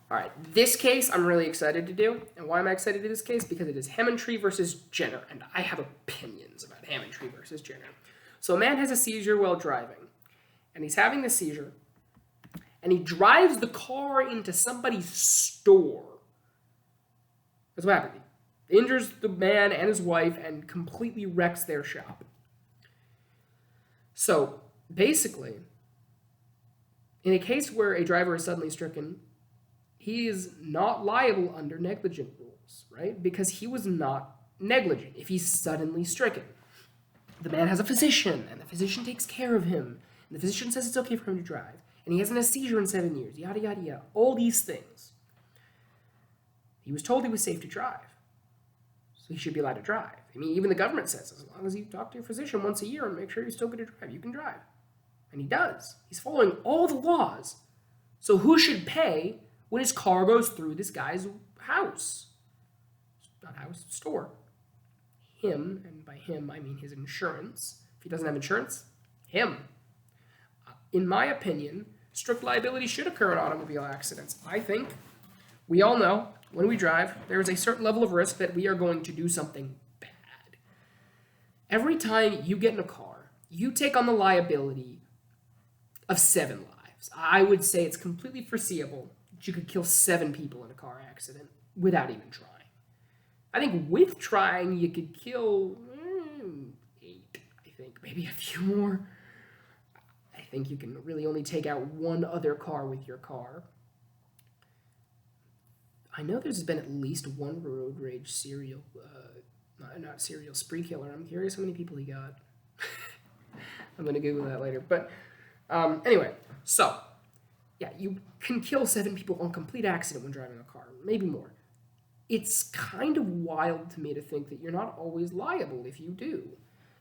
All right, this case I'm really excited to do. And why am I excited to do this case? Because it is Hammontree versus Jenner, and I have opinions about Hammontree versus Jenner. So a man has a seizure while driving, and he's having the seizure, and he drives the car into somebody's store. That's what happened. He injures the man and his wife and completely wrecks their shop. So basically, in a case where a driver is suddenly stricken, he is not liable under negligent rules, right? Because he was not negligent if he's suddenly stricken. The man has a physician, and the physician takes care of him, and the physician says it's okay for him to drive, and he hasn't had a seizure in 7 years, yada, yada, yada. All these things. He was told he was safe to drive, so he should be allowed to drive. I mean, even the government says, as long as you talk to your physician once a year and make sure you're still good to drive, you can drive. And he does. He's following all the laws. So who should pay when his car goes through this guy's house? Not house, store. Him, and by him I mean his insurance. If he doesn't have insurance, him. In my opinion, strict liability should occur in automobile accidents. I think we all know when we drive, there is a certain level of risk that we are going to do something bad. Every time you get in a car, you take on the liability of 7 lives. I would say it's completely foreseeable that you could kill 7 people in a car accident without even trying. I think with trying, you could kill 8, I think, maybe a few more. I think you can really only take out 1 other car with your car. I know there's been at least 1 road rage serial, not serial, spree killer. I'm curious how many people he got. I'm going to Google that later. But anyway, so, yeah, you can kill 7 people on complete accident when driving a car, maybe more. It's kind of wild to me to think that you're not always liable if you do.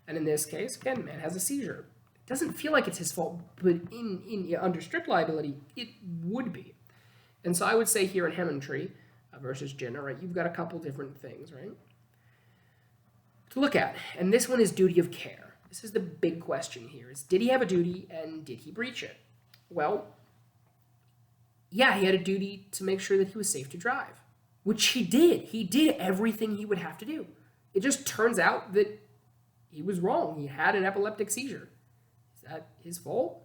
And in this case, again, man has a seizure. It doesn't feel like it's his fault, but under strict liability, it would be. And so I would say here in Hammontree versus Jenner, right, you've got a couple different things, right, to look at. And this one is duty of care. This is the big question here, is did he have a duty and did he breach it? Well, yeah, he had a duty to make sure that he was safe to drive, which he did. He did everything he would have to do. It just turns out that he was wrong. He had an epileptic seizure. Is that his fault?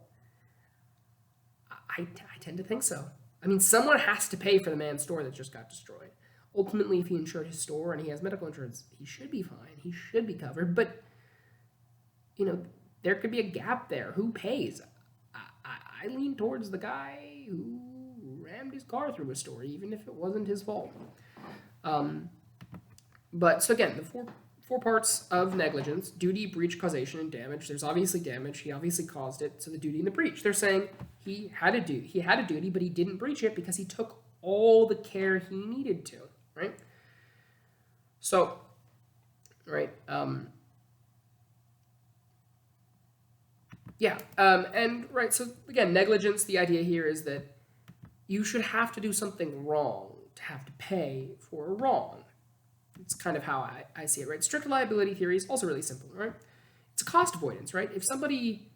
I tend to think so. I mean, someone has to pay for the man's store that just got destroyed. Ultimately, if he insured his store and he has medical insurance, he should be fine. He should be covered. But, you know, there could be a gap there. Who pays? I lean towards the guy who rammed his car through a store, even if it wasn't his fault. But, so again, the four parts of negligence: duty, breach, causation, and damage. There's obviously damage. He obviously caused it. So the duty and the breach. They're saying he had a duty, but he didn't breach it because he took all the care he needed to, right? So, right, so again, negligence, the idea here is that you should have to do something wrong to have to pay for a wrong. It's kind of how I see it, right? Strict liability theory is also really simple, right? It's a cost avoidance, right? If somebody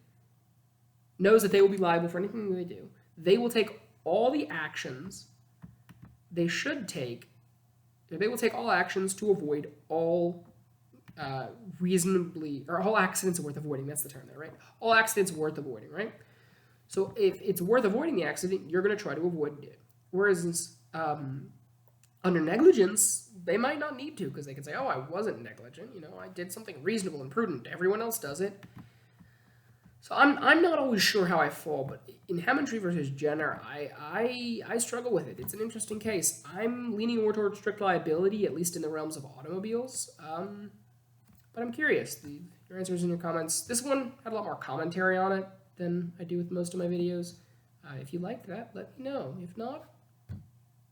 knows that they will be liable for anything they do, they will take all the actions they should take. They will take all actions to avoid all all accidents worth avoiding. That's the term there, right? All accidents worth avoiding, right? So if it's worth avoiding the accident, you're going to try to avoid it. Whereas under negligence, they might not need to, because they can say, oh, I wasn't negligent. You know, I did something reasonable and prudent. Everyone else does it. So I'm not always sure how I fall, but in Hammontree versus Jenner, I struggle with it. It's an interesting case. I'm leaning more towards strict liability, at least in the realms of automobiles. But I'm curious. Your answers in your comments. This one had a lot more commentary on it than I do with most of my videos. If you liked that, let me know. If not,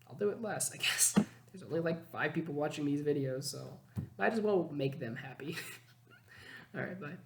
I'll do it less, I guess. There's only like 5 people watching these videos, so might as well make them happy. All right, bye.